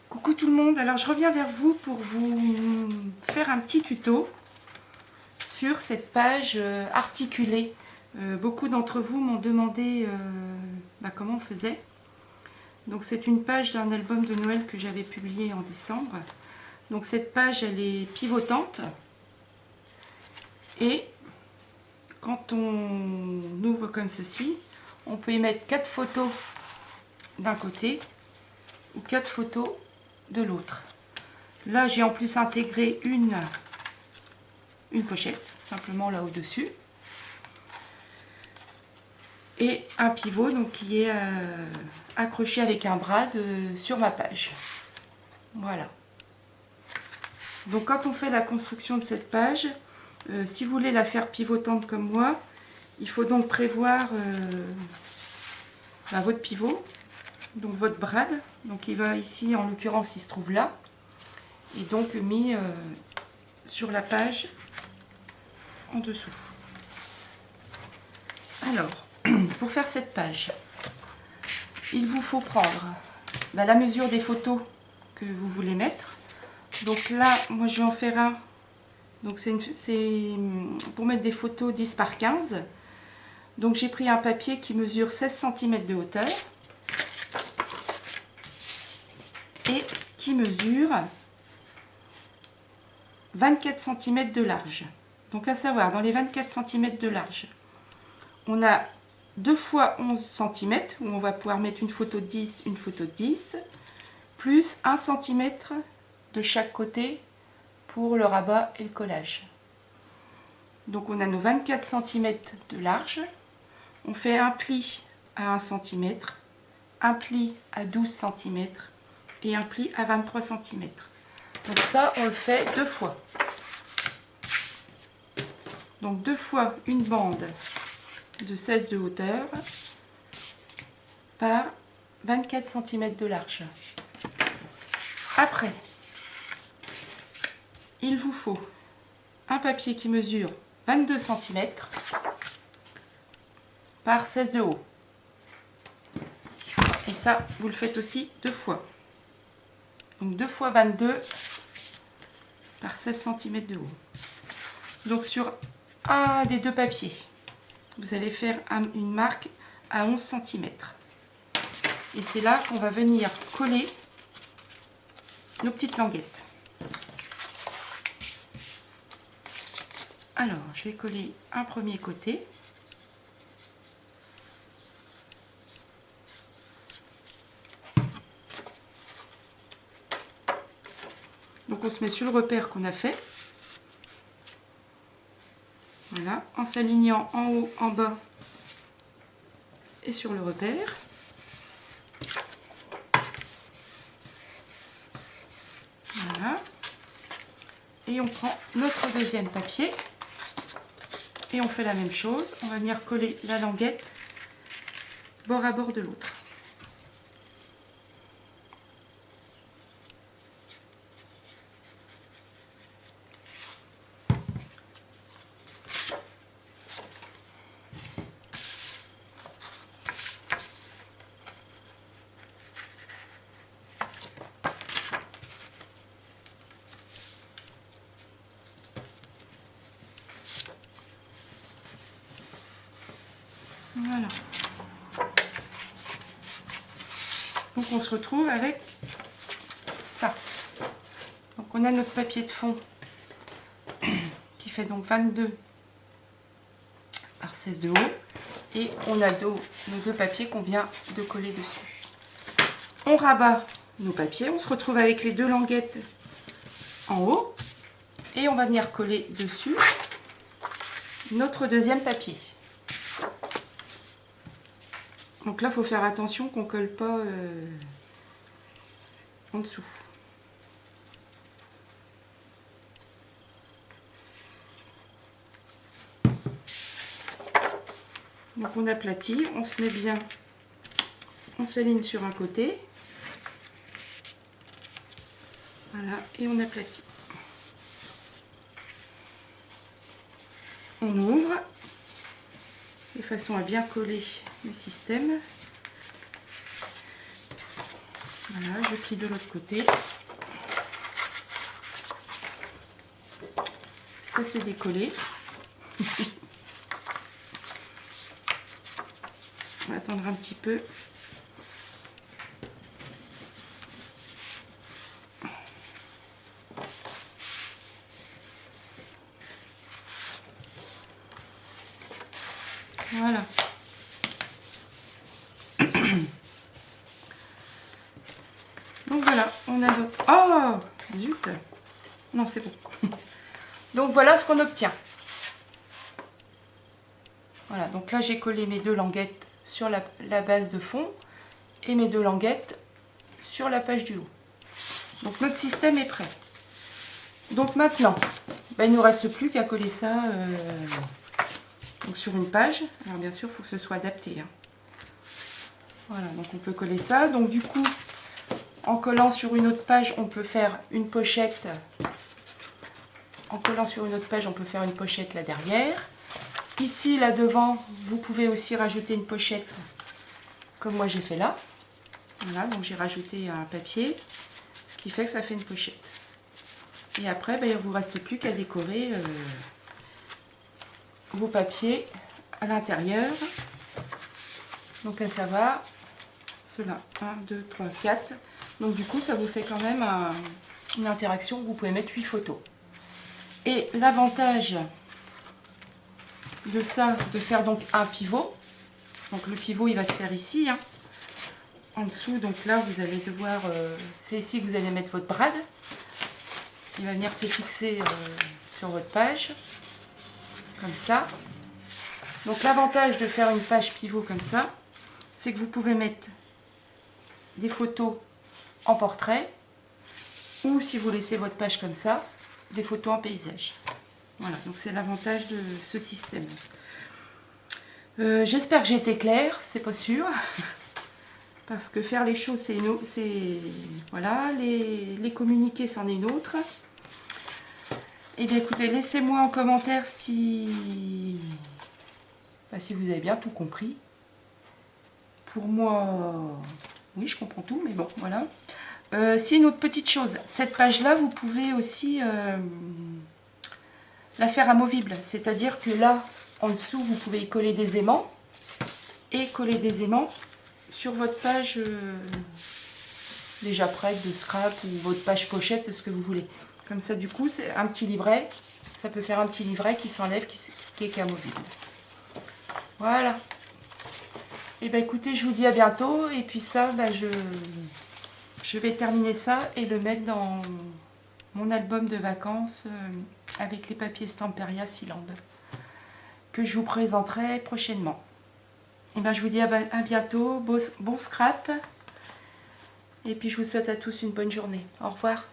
Coucou tout le monde, alors je reviens vers vous pour vous faire un petit tuto sur cette page articulée. Beaucoup d'entre vous m'ont demandé comment on faisait. Donc c'est une page d'un album de Noël que j'avais publié en décembre. Donc cette page elle est pivotante et quand on ouvre comme ceci, on peut y mettre 4 photos d'un côté ou 4 photos de l'autre. Là j'ai en plus intégré une pochette simplement là au-dessus et un pivot donc qui est accroché avec un brad sur ma page. Voilà. Donc quand on fait la construction de cette page, si vous voulez la faire pivotante comme moi, il faut donc prévoir votre pivot, donc votre brad, donc il va ici, en l'occurrence il se trouve là, et donc mis sur la page en dessous. Alors, pour faire cette page, il vous faut prendre la mesure des photos que vous voulez mettre. Donc là, moi je vais en faire un. Donc c'est pour mettre des photos 10 par 15. Donc j'ai pris un papier qui mesure 16 cm de hauteur et qui mesure 24 cm de large. Donc à savoir, dans les 24 cm de large, on a 2 fois 11 cm où on va pouvoir mettre une photo de 10, une photo de 10, plus 1 cm de chaque côté pour le rabat et le collage. Donc on a nos 24 cm de large, on fait un pli à 1 cm, un pli à 12 cm et un pli à 23 cm. Donc ça on le fait 2 fois. Donc 2 fois une bande de 16 de hauteur par 24 cm de large. Après, il vous faut un papier qui mesure 22 cm par 16 de haut. Et ça, vous le faites aussi 2 fois. Donc 2 fois 22 par 16 cm de haut. Donc sur un des 2 papiers, vous allez faire une marque à 11 cm. Et c'est là qu'on va venir coller nos petites languettes. Alors, je vais coller un premier côté. Donc on se met sur le repère qu'on a fait. Voilà, en s'alignant en haut, en bas et sur le repère. Voilà. Et on prend notre deuxième papier. Et on fait la même chose. On va venir coller la languette bord à bord de l'autre. Voilà. Donc on se retrouve avec ça. Donc on a notre papier de fond qui fait donc 22 par 16 de haut. Et on a nos 2 papiers qu'on vient de coller dessus. On rabat nos papiers. On se retrouve avec les 2 languettes en haut. Et on va venir coller dessus notre deuxième papier. Donc là, il faut faire attention qu'on ne colle pas en dessous. Donc on aplatit, on se met bien, on s'aligne sur un côté. Voilà, et on aplatit. On ouvre de façon à bien coller le système. Voilà, je plie de l'autre côté. Ça c'est décollé. On va attendre un petit peu. Voilà. Donc voilà, on a d'autres. Oh, zut. Non, c'est bon. Donc voilà ce qu'on obtient. Voilà, donc là j'ai collé mes deux languettes sur la base de fond et mes deux languettes sur la page du haut. Donc notre système est prêt. Donc maintenant, ben, il ne nous reste plus qu'à coller ça donc sur une page. Alors bien sûr, il faut que ce soit adapté. Hein. Voilà, donc on peut coller ça. Donc du coup, en collant sur une autre page, on peut faire une pochette. En collant sur une autre page, on peut faire une pochette là derrière. Ici, là devant, vous pouvez aussi rajouter une pochette comme moi j'ai fait là. Voilà, donc j'ai rajouté un papier, ce qui fait que ça fait une pochette. Et après, ben, il ne vous reste plus qu'à décorer vos papiers à l'intérieur. Donc à savoir, ceux-là, 1, 2, 3, 4. Donc du coup, ça vous fait quand même une interaction où vous pouvez mettre 8 photos. Et l'avantage de ça, de faire donc un pivot. Donc le pivot, il va se faire ici, hein, en dessous. Donc là, vous allez devoir... c'est ici que vous allez mettre votre brad. Il va venir se fixer sur votre page, comme ça. Donc l'avantage de faire une page pivot comme ça, c'est que vous pouvez mettre des photos en portrait, ou si vous laissez votre page comme ça, des photos en paysage. Voilà, donc c'est l'avantage de ce système. J'espère que j'ai été claire, c'est pas sûr. Parce que faire les choses, c'est voilà, les communiquer, c'en est une autre. Et bien écoutez, laissez-moi en commentaire si vous avez bien tout compris. Pour moi, oui, je comprends tout, mais bon, voilà. Si une autre petite chose, cette page-là, vous pouvez aussi la faire amovible. C'est-à-dire que là, en dessous, vous pouvez y coller des aimants et coller des aimants sur votre page déjà prête de scrap ou votre page pochette, ce que vous voulez. Comme ça, du coup, c'est un petit livret. Ça peut faire un petit livret qui s'enlève, qui est amovible. Voilà. Et bien écoutez, je vous dis à bientôt. Et puis ça, ben, je vais terminer ça et le mettre dans mon album de vacances avec les papiers Stamperia Sealand que je vous présenterai prochainement. Et ben je vous dis à bientôt. Bon scrap. Et puis je vous souhaite à tous une bonne journée. Au revoir.